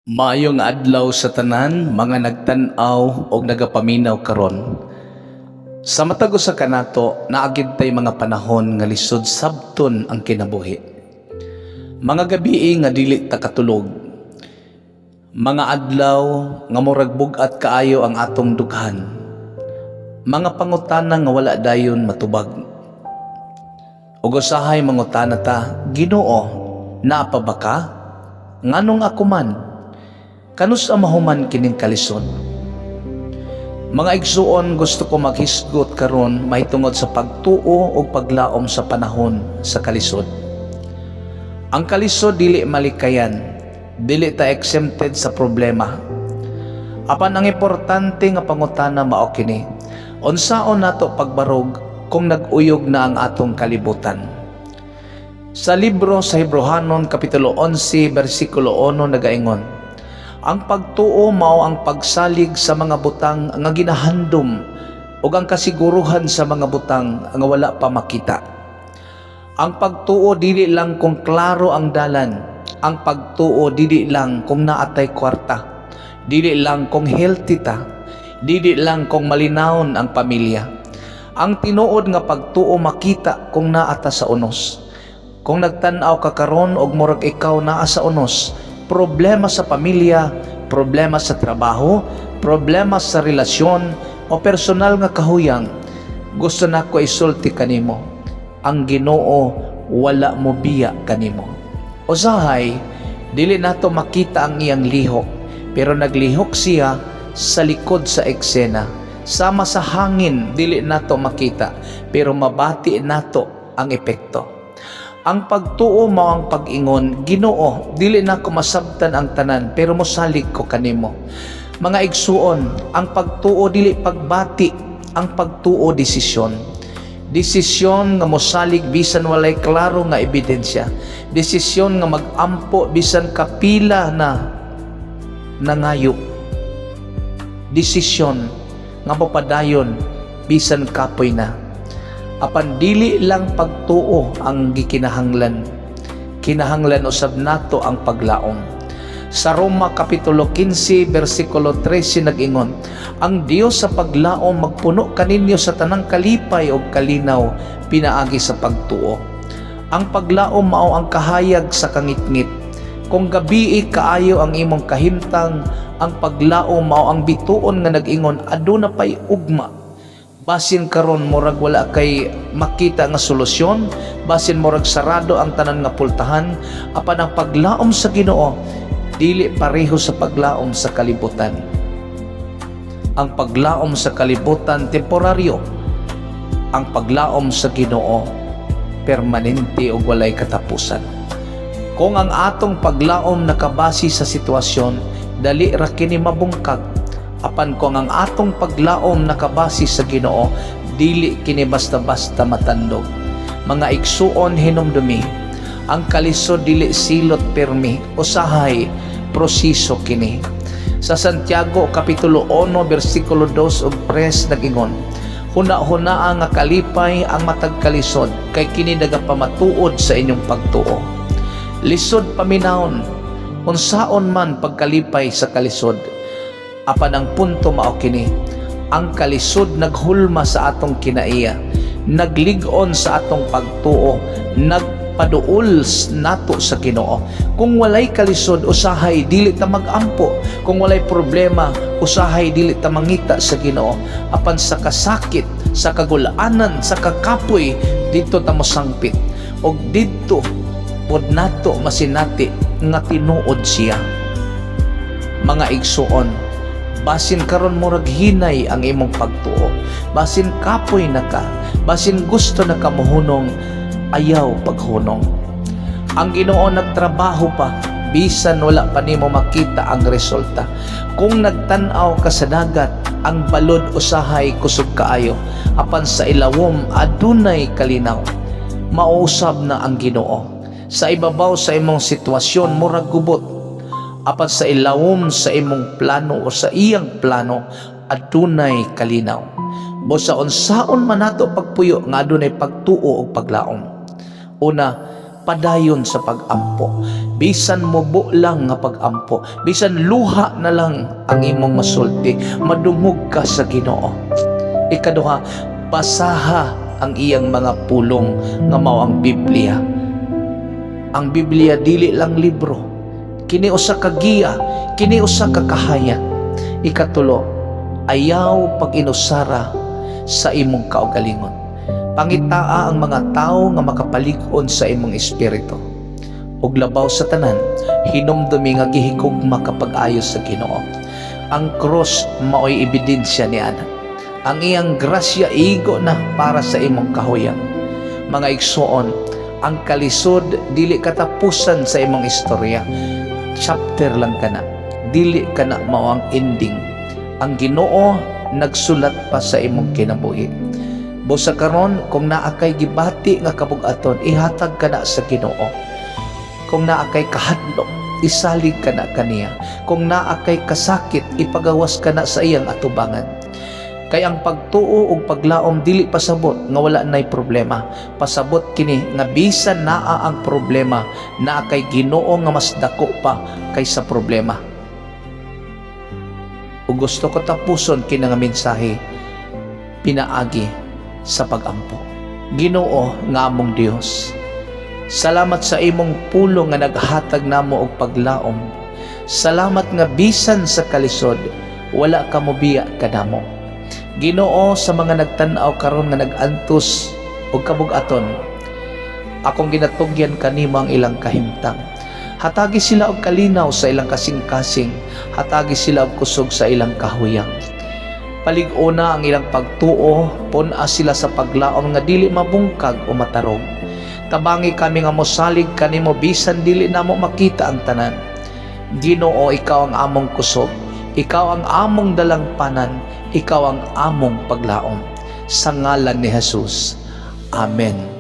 Maayong adlaw sa tanan, mga nagtan-aw og nagapaminaw karon. Sa matag usa kanato, naagid tay mga panahon nga lisod sabton ang kinabuhi. Mga gabi nga dili ta katulog. Mga adlaw nga murag bug-at kaayo ang atong dughan. Mga pangutana nga wala dayon matubag. Ug usahay mangutana ta, Ginoo, naa pa ba ka? Nganong ako man? Kanus ang mahuman kining kalisod? Mga igsuon, gusto ko maghisgot karon mahitungod sa pagtuo o paglaom sa panahon sa kalisod. Ang kalisod dili malikayan, dili ta exempted sa problema. Apan ang importante nga pangutana mao kini, unsaon nato pagbarog kung nag-uyog na ang atong kalibutan? Sa libro sa Hebrehanon kapitulo 11 bersikulo 1 nagaingon, ang pagtuo mao ang pagsalig sa mga butang nga ginahandom ug ang kasiguruhan sa mga butang nga wala pa makita. Ang pagtuo dili lang kung klaro ang dalan, ang pagtuo dili lang kung naatay kwarta, dili lang kung healthy ta, dili lang kung malinawon ang pamilya. Ang tinuod nga pagtuo makita kung naata sa unos. Kung nagtan-aw ka karon og murag ikaw naa sa unos, problema sa pamilya, problema sa trabaho, problema sa relasyon o personal nga kahuyang, gusto nako isulti kanimo, ang Ginoo wala mo biya kanimo. Usahay, dili nato makita ang iyang lihok, pero naglihok siya sa likod sa eksena. Sama sa hangin, dili nato makita, pero mabati nato ang epekto. Ang pagtuo mao ang pag-ingon, Ginoo, dili na ko masabtan ang tanan, pero mosalig ko kanimo. Mga igsuon, ang pagtuo dili pagbati, ang pagtuo desisyon. Desisyon nga mosalig bisan walay klaro nga ebidensya. Desisyon nga magampo bisan kapila na nangayop. Desisyon nga mapadayon bisan kapoy na. Apan dili lang pagtuo ang gikinahanglan. Kinahanglan usab nato ang paglaom. Sa Roma kapitulo 15 bersikulo 13 nag-ingon, ang Dios sa paglaom magpuno kaninyo sa tanang kalipay ug kalinaw pinaagi sa pagtuo. Ang paglaom mao ang kahayag sa kangitngit. Kung gabii kaayo ang imong kahimtang, ang paglaom mao ang bituon nga nag-ingon aduna pay ugma. Basin karon murag wala kay makita nga solusyon, basin murag sarado ang tanan nga pultahan, apan ang paglaom sa Ginoo dili pareho sa paglaom sa kalibutan. Ang paglaom sa kalibutan temporaryo, ang paglaom sa Ginoo permanente ug walay katapusan. Kung ang atong paglaom nakabase sa sitwasyon, dali ra kini mabungkag. Apan kung ang atong paglaom nakabase sa Ginoo, dili kini basta-basta matandog. Mga igsuon hinumdumi, ang kalisod dili silot permi, usahay proseso kini. Sa Santiago kapitulo 1 bersikulo 2 ug 3 nag-ingon, huna-hunaa nga kalipay ang matag kalisod, kay kini nagapamatuod sa inyong pagtuo. Lisod paminawon, unsaon man pagkalipay sa kalisod. Apan ang punto mao kini, ang kalisod naghulma sa atong kinaiya, naglig-on sa atong pagtuo, nagpaduol nato sa Ginoo. Kung walay kalisod, usahay dili ta magampo. Kung walay problema, usahay dili ta mangita sa Ginoo. Apan sa kasakit, sa kagulaanan, sa kakapoy, dito ta mosangpit. Og dito pod nato masinati nga tinuod siya. Mga igsuon, basin karon murag hinay ang imong pagtuo, basin kapoy na ka, basin gusto na ka mohunong, ayaw paghunong. Ang Ginoo nagtrabaho pa bisan wala pa nimo makita ang resulta. Kung nagtan-aw ka sa dagat, ang balod usahay kusog kaayo, apan sa ilawom adunay kalinaw. Mausab na ang Ginoo. Sa ibabaw sa imong sitwasyon murag gubot, apan sa ilawom sa imong plano o sa iyang plano adunay kalinaw. Busa unsaon man nato pagpuyo nga adunay pagtuo o paglaom. Una, padayon sa pag-ampo. bisan mubo lang nga pagampo, bisan luha na lang ang imong masulti, madungog ka sa Ginoo. Ikaduha, basaha ang iyang mga pulong nga mao ang Biblia. Ang Biblia dili lang libro, kini usa ka giya, kini usa ka kahayag. Ikatulo, ayaw pag inusara sa imong kaugalingon. Pangitaa ang mga tao nga makapalig-on sa imong espiritu. Ug labaw sa tanan, hinumdumi nga gihigugma kapag ayos sa Ginoo. Ang cross mao'y ebidensya ni ana. Ang iyang grasya igo na para sa imong kahuyang. Mga igsoon, ang kalisod dili katapusan sa imong istorya. Chapter lang kana. Dili kana mao ang ending. Ang Ginoo nagsulat pa sa imong kinabuhi. Busa karon, kung naa kay gibati nga kabug-aton, ihatag kana sa Ginoo. Kung naa kay kahadlok, isalig kana kaniya. Kung naa kay kasakit, ipagawas kana sa iyang atubangan. Kay ang pagtuo ug paglaom dili pasabot nga wala nay problema. Pasabot kini nga bisan naa ang problema, naa kay Ginoo nga mas dako pa kaysa problema. Ug gusto ko tapuson kini nga mensahe pinaagi sa pagampo. Ginoo nga among Dios, salamat sa imong pulong nga naghatag namo og paglaom. Salamat nga bisan sa kalisod wala ka mobiya kanamo. Ginoo, sa mga nagtan-aw karon nga nag-antos og kabug-aton, akong ginatugyan kanimo ang ilang kahimtang. Hatagi sila og kalinaw sa ilang kasing-kasing, hatagi sila og kusog sa ilang kahuyang. Palig-una ang ilang pagtuo, puna sila sa paglaom nga dili mabungkag o matarog. Tabangi kami nga mosalig kanimo bisan dili namo makita ang tanan. Ginoo, ikaw ang among kusog, ikaw ang among dalangpanan, ikaw ang among paglaom. Sa ngalan ni Jesus. Amen.